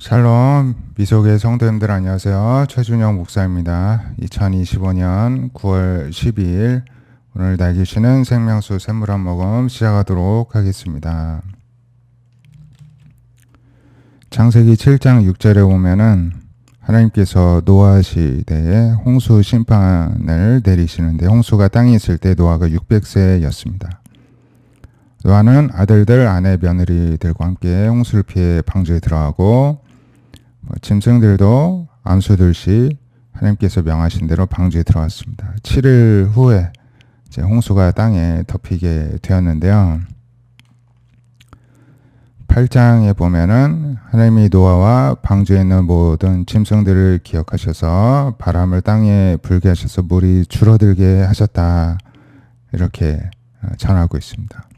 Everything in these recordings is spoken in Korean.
샬롬, 미속의 성도님들 안녕하세요. 최준영 목사입니다. 2025년 9월 12일 오늘 날개 쉬는 생명수 샘물 한 모금 시작하도록 하겠습니다. 창세기 7장 6절에 보면은 하나님께서 노아 시대에 홍수 심판을 내리시는데 홍수가 땅에 있을 때 노아가 600세였습니다. 노아는 아들들, 아내, 며느리들과 함께 홍수를 피해 방주에 들어가고 짐승들도 암수들씩 하나님께서 명하신 대로 방주에 들어갔습니다. 7일 후에 이제 홍수가 땅에 덮이게 되었는데요. 8장에 보면은 하나님이 노아와 방주에 있는 모든 짐승들을 기억하셔서 바람을 땅에 불게 하셔서 물이 줄어들게 하셨다. 이렇게 전하고 있습니다.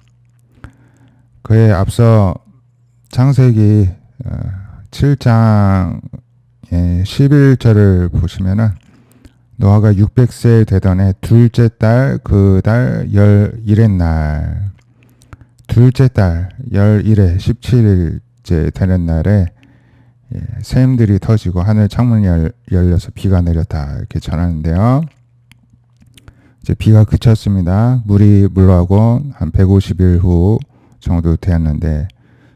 그에 앞서 창세기 7장의 11절을 보시면은 노아가 600세 되던 해 둘째 달 그 달 11의 날 둘째 달 11회 17일째 되는 날에 샘들이 터지고 하늘 창문이 열려서 비가 내렸다 이렇게 전하는데요. 이제 비가 그쳤습니다. 물이 물러가고 한 150일 후 정도 되었는데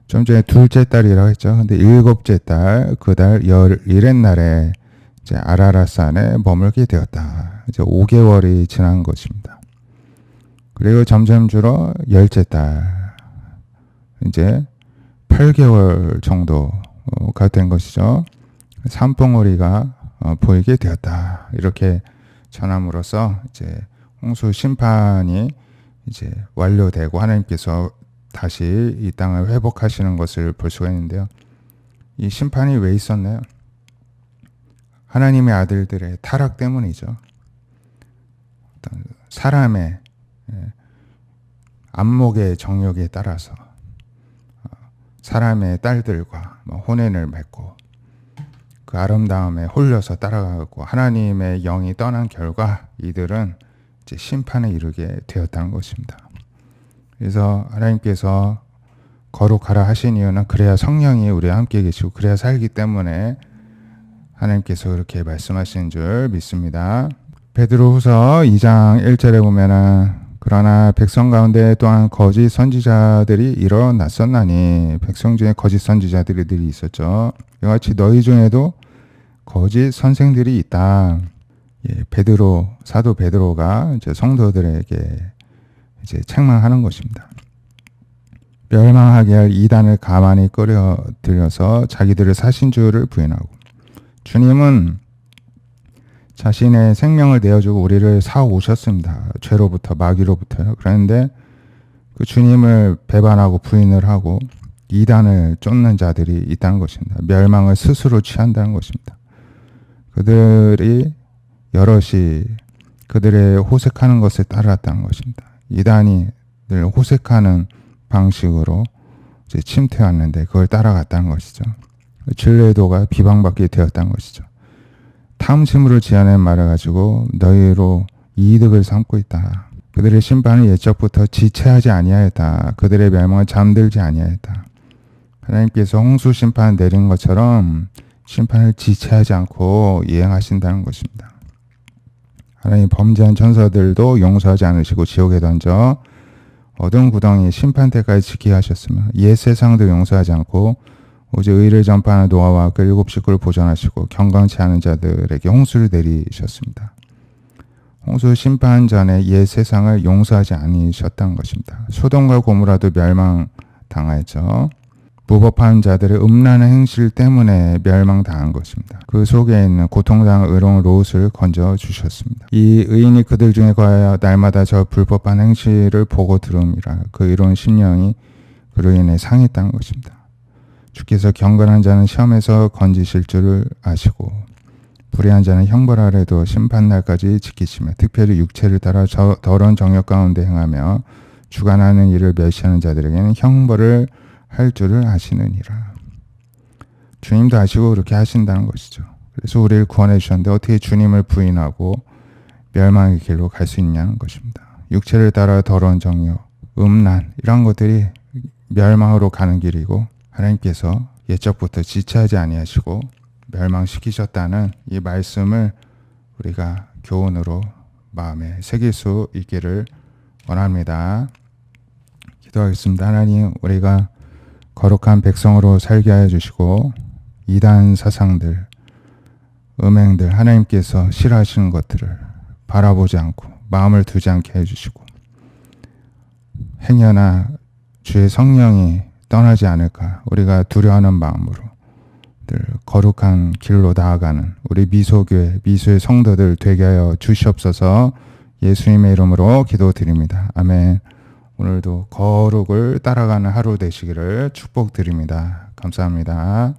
좀 전에 둘째 달이라고 했죠. 근데 일곱째 달, 그 달 11의 날에 이제 아라랏산에 머물게 되었다. 이제 5개월이 지난 것입니다. 그리고 점점 줄어 열째 달, 이제 8개월 정도가 된 것이죠. 산봉우리가 보이게 되었다. 이렇게 전함으로써 이제 홍수 심판이 이제 완료되고 하나님께서 다시 이 땅을 회복하시는 것을 볼 수가 있는데요. 이 심판이 왜 있었나요? 하나님의 아들들의 타락 때문이죠. 어떤 사람의 안목의 정욕에 따라서 사람의 딸들과 혼인을 맺고 그 아름다움에 홀려서 따라가고 하나님의 영이 떠난 결과 이들은 이제 심판에 이르게 되었다는 것입니다. 그래서 하나님께서 거룩하라 하신 이유는 그래야 성령이 우리와 함께 계시고 그래야 살기 때문에 하나님께서 그렇게 말씀하신 줄 믿습니다. 베드로후서 2장 1절에 보면은 그러나 백성 가운데 또한 거짓 선지자들이 일어났었나니 백성 중에 거짓 선지자들이 늘 있었죠. 이와 같이 너희 중에도 거짓 선생들이 있다. 베드로 사도 베드로가 이제 성도들에게 이제 책망하는 것입니다. 멸망하게 할 이단을 가만히 끌어들여서 자기들을 사신주를 부인하고 주님은 자신의 생명을 내어주고 우리를 사오셨습니다. 죄로부터 마귀로부터요. 그런데 그 주님을 배반하고 부인을 하고 이단을 쫓는 자들이 있다는 것입니다. 멸망을 스스로 취한다는 것입니다. 그들이 여럿이 그들의 호색하는 것을 따랐다는 것입니다. 이단이 늘 호색하는 방식으로 이제 침투했는데 그걸 따라갔다는 것이죠. 진례도가 비방받게 되었다는 것이죠. 탐심으로 지어낸 말을 가지고 너희로 이득을 삼고 있다. 그들의 심판을 예적부터 지체하지 아니하였다. 그들의 멸망을 잠들지 아니하였다. 하나님께서 홍수 심판을 내린 것처럼 심판을 지체하지 않고 이행하신다는 것입니다. 하나님 범죄한 천사들도 용서하지 않으시고 지옥에 던져 어두운 구덩이 심판 때까지 지키게 하셨으며 옛 세상도 용서하지 않고 오직 의를 전파하는 노아와 그 7 식구를 보존하시고 경건치 않은 자들에게 홍수를 내리셨습니다. 홍수 심판 전에 옛 세상을 용서하지 않으셨다는 것입니다. 소돔과 고모라도 멸망당하였죠. 무법한 자들의 음란한 행실 때문에 멸망당한 것입니다. 그 속에 있는 고통당한 의로운 롯을 건져주셨습니다. 이 의인이 그들 중에 거하여 날마다 저 불법한 행실을 보고 들음이라 그 의로운 심령이 그로 인해 상했다는 것입니다. 주께서 경건한 자는 시험에서 건지실 줄을 아시고 불의한 자는 형벌 아래도 심판날까지 지키시며 특별히 육체를 따라 더러운 정욕 가운데 행하며 주관하는 일을 멸시하는 자들에게는 형벌을 할 줄을 아시느니라. 주님도 아시고 그렇게 하신다는 것이죠. 그래서 우리를 구원해 주셨는데 어떻게 주님을 부인하고 멸망의 길로 갈 수 있냐는 것입니다. 육체를 따라 더러운 정욕, 음란 이런 것들이 멸망으로 가는 길이고 하나님께서 옛적부터 지체하지 아니하시고 멸망시키셨다는 이 말씀을 우리가 교훈으로 마음에 새길 수 있기를 원합니다. 기도하겠습니다. 하나님, 우리가 거룩한 백성으로 살게 하여 주시고 이단 사상들, 음행들, 하나님께서 싫어하시는 것들을 바라보지 않고 마음을 두지 않게 해주시고 행여나 주의 성령이 떠나지 않을까 우리가 두려워하는 마음으로 늘 거룩한 길로 나아가는 우리 미소교회, 미소의 성도들 되게 하여 주시옵소서. 예수님의 이름으로 기도드립니다. 아멘. 오늘도 거룩을 따라가는 하루 되시기를 축복드립니다. 감사합니다.